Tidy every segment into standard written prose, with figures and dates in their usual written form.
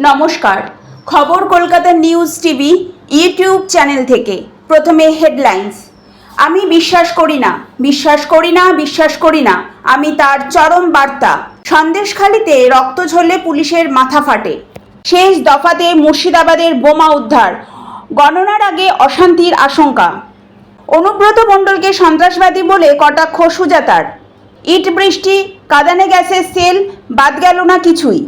নমস্কার। খবর Kolkata news TV YouTube channel থেকে প্রথমে হেডলাইন্স। আমি বিশ্বাস করি না, আমি তার চরম বার্তা। সন্দেশখালীতে রক্ত ঝরলে পুলিশের মাথা ফাটে। শেষ দফাতে মুর্শিদাবাদের বোমা উদ্ধার, গণনার আগে অশান্তির আশঙ্কা। অনুব্রত মণ্ডলকে সন্ত্রাসবাদী বলে কটাক্ষ সুজাতার। ইট বৃষ্টি, কাঁদানে গ্যাসের সেল, বাদ গেল না কিছুই।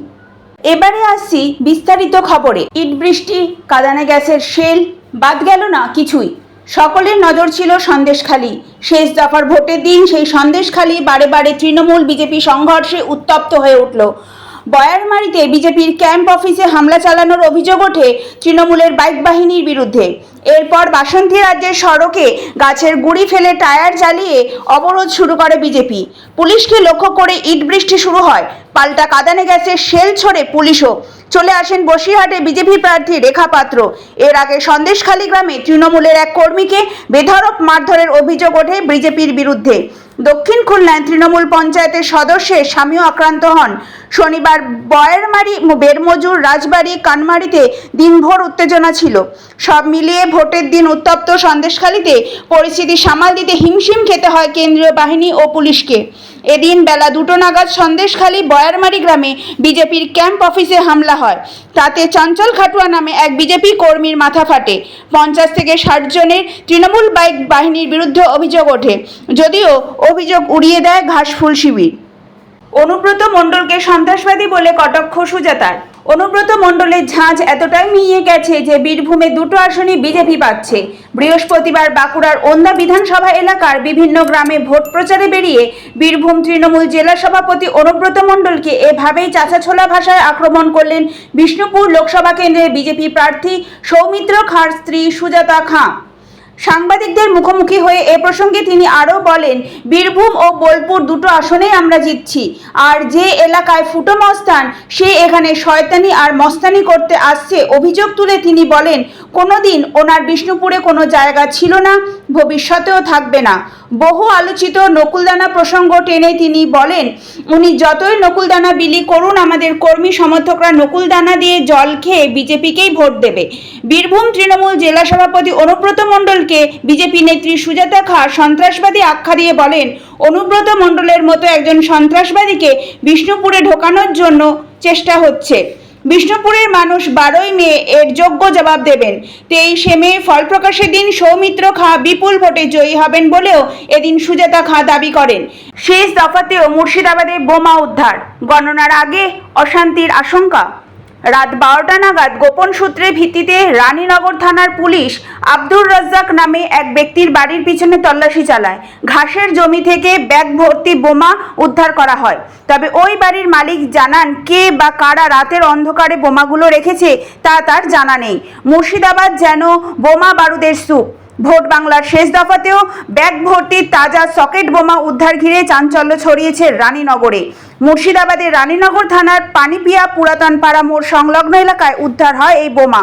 এবারে আসছি বিস্তারিত খবরে। ইট বৃষ্টি, কাঁদানে গ্যাসের শেল, বাদ গেল না কিছুই। সকলের নজর ছিল সন্দেশখালী। শেষ দফার ভোটের দিন সেই সন্দেশখালী বারে বারে তৃণমূল বিজেপি সংঘর্ষে উত্তপ্ত হয়ে উঠল। বয়ারমারিতে বিজেপির ক্যাম্প অফিসে হামলা চালানোর অভিযোগ ওঠে তৃণমূলের বাইক বাহিনীর বিরুদ্ধে। এরপর বাসন্তী রাজ্যের সড়কে গাছের গুঁড়ি ফেলে টায়ার জ্বালিয়ে অবরোধ শুরু করে বিজেপি। পুলিশকে লক্ষ্য করে ইট বৃষ্টি শুরু হয়, পাল্টা কাঁদানে গ্যাসের শেল ছড়ে পুলিশও। চলে আসেন বসিরহাটে বিজেপি প্রার্থী রেখা পাত্র। এর আগে সন্দেশখালী গ্রামে তৃণমূলের এক কর্মীকে বেধড়ক মারধরের অভিযোগ ওঠে বিজেপির বিরুদ্ধে। দক্ষিণ খুলনায় তৃণমূল পঞ্চায়েতের সদস্যের স্বামীও আক্রান্ত হন। শনিবার বয়ারমারি, বেরমজুর, রাজবাড়ি, কানমারিতে দিনভর উত্তেজনা ছিল। সব মিলিয়ে ভোটের দিন উত্তপ্ত সন্দেশখালীতে পরিস্থিতি সামাল দিতে হিমশিম খেতে হয় কেন্দ্রীয় বাহিনী ও পুলিশকে। এদিন বেলা 2টো নাগাদ সন্দেশখালী বয়ারমারি গ্রামে বিজেপির ক্যাম্প অফিসে হামলা হয়। তাতে চঞ্চল খাটুয়া নামে এক বিজেপি কর্মীর মাথা ফাটে। 50 থেকে 60 জনের তৃণমূল বাইক বাহিনীর বিরুদ্ধে অভিযোগ ওঠে, যদিও অভিযোগ উড়িয়ে দেয় ঘাসফুল শিবির। অনুব্রত মণ্ডলকে সন্ত্রাসবাদী বলে কটাক্ষ সুজাতার। অনুব্রত মণ্ডলের ঝাঁঝ এতটাই মিলিয়ে গেছে যে বীরভূমে 2টো আসনই বিজেপি পাচ্ছে। বৃহস্পতিবার বাঁকুড়ার ওন্দা বিধানসভা এলাকার বিভিন্ন গ্রামে ভোট প্রচারে বেরিয়ে বীরভূম তৃণমূল জেলা সভাপতি অনুব্রত মণ্ডলকে এভাবেই চাঁচাছোলা ভাষায় আক্রমণ করলেন বিষ্ণুপুর লোকসভা কেন্দ্রের বিজেপি প্রার্থী সৌমিত্র খাঁর স্ত্রী সুজাতা খাঁ। সাংবাদিকদের মুখোমুখি হয়ে এ প্রসঙ্গে তিনি আরও বলেন, বীরভূম ও বোলপুর 2টো আসনেই আমরা জিতছি। আর যে এলাকায় ফুটো মস্তান, সে এখানে শয়তানি আর মস্তানি করতে আসছে। অভিযোগ তুলে তিনি বলেন, কোনোদিন ওনার বিষ্ণুপুরে কোনো জায়গা ছিল না, ভবিষ্যতেও থাকবে না। বহু আলোচিত নকুলদানা প্রসঙ্গ টেনে তিনি বলেন, উনি যতই নকুলদানা বিলি করুন, আমাদের কর্মী সমর্থকরা নকুলদানা দিয়ে জল খেয়ে বিজেপিকেই ভোট দেবে। বীরভূম তৃণমূল জেলা সভাপতি অনুব্রত মণ্ডলকে বিজেপি নেত্রী সুজাতা খাঁ সন্ত্রাসবাদী আখ্যা দিয়ে বলেন, অনুব্রত মণ্ডলের মতো একজন সন্ত্রাসবাদীকে বিষ্ণুপুরে ঢোকানোর জন্য চেষ্টা হচ্ছে। বিষ্ণুপুরের মানুষ 12ই মে এর যোগ্য জবাব দেবেন। 23শে মে ফল প্রকাশের দিন সৌমিত্র খাঁ বিপুল ভোটে জয়ী হবেন বলেও এদিন সুজাতা খাঁ দাবি করেন। শেষ দফাতেও মুর্শিদাবাদে বোমা উদ্ধার, গণনার আগে অশান্তির আশঙ্কা। রাত 12টা নাগাদ গোপন সূত্রের ভিত্তিতে রানীনগর থানার পুলিশ আব্দুর রাজ্জাক নামে এক ব্যক্তির বাড়ির পিছনে তল্লাশি চালায়। ঘাসের জমি থেকে ব্যাগ ভর্তি বোমা উদ্ধার করা হয়। তবে ওই বাড়ির মালিক জানান, কে বা কারা রাতের অন্ধকারে বোমাগুলো রেখেছে তা তার জানা নেই। মুর্শিদাবাদ যেন বোমা বারুদের স্তূপ। ভোট বাংলার শেষ দফাতেও ব্যাগ ভর্তি তাজা সকেট বোমা উদ্ধার ঘিরে চাঞ্চল্য ছড়িয়েছে রানীনগরে। মুর্শিদাবাদের রানীনগর থানার পানিপিয়া পুরাতন পাড়া মোড় সংলগ্ন এলাকায় উদ্ধার হয় এই বোমা।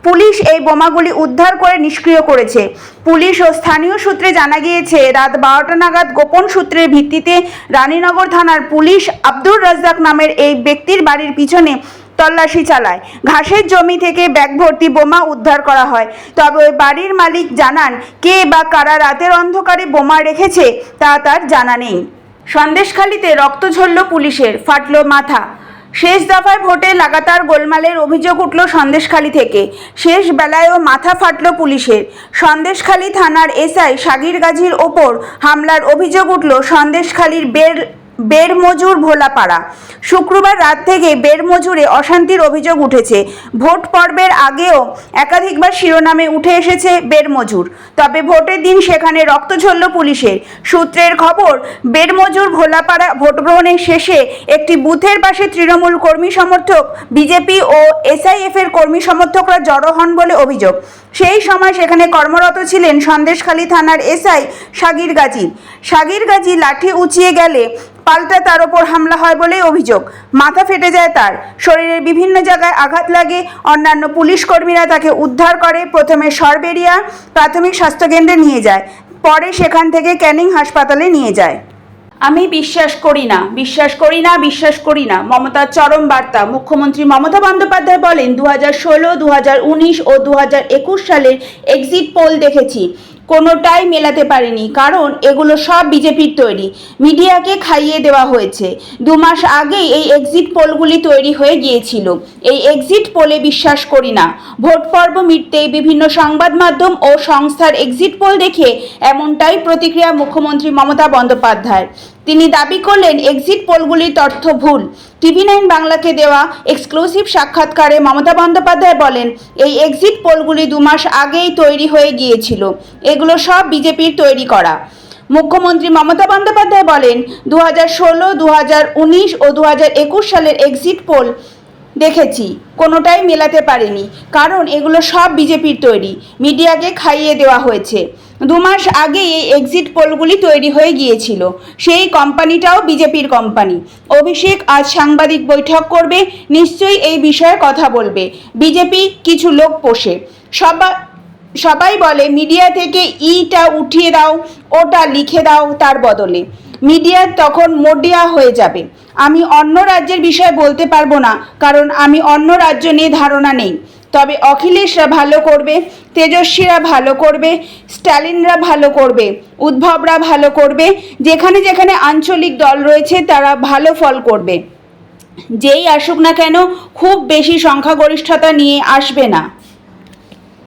পুলিশ এই বোমাগুলি উদ্ধার করে নিষ্ক্রিয় করেছে। পুলিশ ও স্থানীয় সূত্রে জানা গিয়েছে, রাত 12টা নাগাদ গোপন সূত্রের ভিত্তিতে রানীনগর থানার পুলিশ আব্দুর রাজ্জাক নামের এই ব্যক্তির বাড়ির পিছনে তল্লাশি চালায়। ঘাসের জমি থেকে ব্যাগ ভর্তি বোমা উদ্ধার করা হয়। তবে ওই বাড়ির মালিক জানান, কে বা কারা রাতের অন্ধকারে বোমা রেখেছে তা তার জানা নেই। সন্দেশখালীতে রক্ত ঝরল পুলিশের, ফাটল মাথা। শেষ দফায় ভোটে লাগাতার গোলমালের অভিযোগ উঠল সন্দেশখালী থেকে। শেষ বেলায়ও মাথা ফাটল পুলিশের। সন্দেশখালী থানার এসআই সাগির গাজীর ওপর হামলার অভিযোগ উঠল সন্দেশখালীর বেরমজুর ভোলাপাড়া। শুক্রবার রাত থেকে বেরমজুরে অশান্তির অভিযোগ উঠেছে। ভোট পর্বের আগেও একাধিকবার শিরোনামে উঠে এসেছে বেরমজুর। তবে ভোটের দিন সেখানে রক্ত ঝরল পুলিশের। সূত্রের খবর, বেরমজুর ভোলাপাড়া ভোটগ্রহণের শেষে একটি বুথের পাশে তৃণমূল কর্মী সমর্থক, বিজেপি ও এসআইএফের কর্মী সমর্থকরা জড়ো হন বলে অভিযোগ। সেই সময় সেখানে কর্মরত ছিলেন সন্দেশখালী থানার এসআই সাগির গাজী লাঠি উঁচিয়ে গেলে পাল্টা তার ওপর হামলা হয় বলেই অভিযোগ। মাথা ফেটে যায় তার, শরীরের বিভিন্ন জায়গায় আঘাত লাগে। অন্যান্য পুলিশ কর্মীরা তাকে উদ্ধার করে প্রথমে সরবেরিয়া প্রাথমিক স্বাস্থ্যকেন্দ্রে নিয়ে যায়, পরে সেখান থেকে ক্যানিং হাসপাতালে নিয়ে যায়। আমি বিশ্বাস করি না, বিশ্বাস করি না, বিশ্বাস করি না। মমতার চরম বার্তা। মুখ্যমন্ত্রী মমতা বন্দ্যোপাধ্যায় বলেন 2016, 2019 ও 2021 সালের এক্সিট পোল দেখেছি, কোনোটাই মেলাতে পারেনি, কারণ এগুলো সব বিজেপির তৈরি, মিডিয়াকে খাইয়ে দেওয়া হয়েছে। 2 মাস আগেই এই এক্সিট পোলগুলি তৈরি হয়ে গিয়েছিল। এই এক্সিট পোলে বিশ্বাস করি না। ভোট পর্ব মিটতেই বিভিন্ন সংবাদ মাধ্যম ও সংস্থার এক্সিট পোল দেখে এমনটাই প্রতিক্রিয়া মুখ্যমন্ত্রী মমতা বন্দ্যোপাধ্যায়। তিনি দাবি করলেন এক্সিট পোলগুলির তথ্য ভুল। TV9 বাংলাকে দেওয়া এক্সক্লুসিভ সাক্ষাৎকারে মমতা বন্দ্যোপাধ্যায় বলেন, এই এক্সিট পোলগুলি 2 মাস আগেই তৈরি হয়ে গিয়েছিল, এগুলো সব বিজেপির তৈরি করা। মুখ্যমন্ত্রী মমতা বন্দ্যোপাধ্যায় বলেন 2016, 2019 ও 2021 সালের এক্সিট পোল দেখেছি, কোনোটাই মেলাতে পারেনি, কারণ এগুলো সব বিজেপির তৈরি, মিডিয়াকে খাইয়ে দেওয়া হয়েছে। 2 মাস আগে এই এক্সিট পোলগুলি তৈরি হয়ে গিয়েছিল, সেই কোম্পানিটাও বিজেপির কোম্পানি। অভিষেক আজ সাংবাদিক বৈঠক করবে, নিশ্চয়ই এই বিষয়ে কথা বলবে। বিজেপি কিছু লোক পোষে, সবাই বলে মিডিয়া থেকে ইটা উঠিয়ে দাও, ওটা লিখে দাও তার বদলে, মিডিয়া তখন মোডিয়া হয়ে যাবে। আমি অন্য রাজ্যের বিষয়ে বলতে পারবো না, কারণ আমি অন্য রাজ্য নিয়ে ধারণা নেই। তবে অখিলেশরা ভালো করবে, তেজস্বীরা ভালো করবে, স্ট্যালিনরা ভালো করবে, উদ্ভবরা ভালো করবে, যেখানে যেখানে আঞ্চলিক দল রয়েছে তারা ভালো ফল করবে। যেই আসুক না কেন, খুব বেশি সংখ্যাগরিষ্ঠতা নিয়ে আসবে না।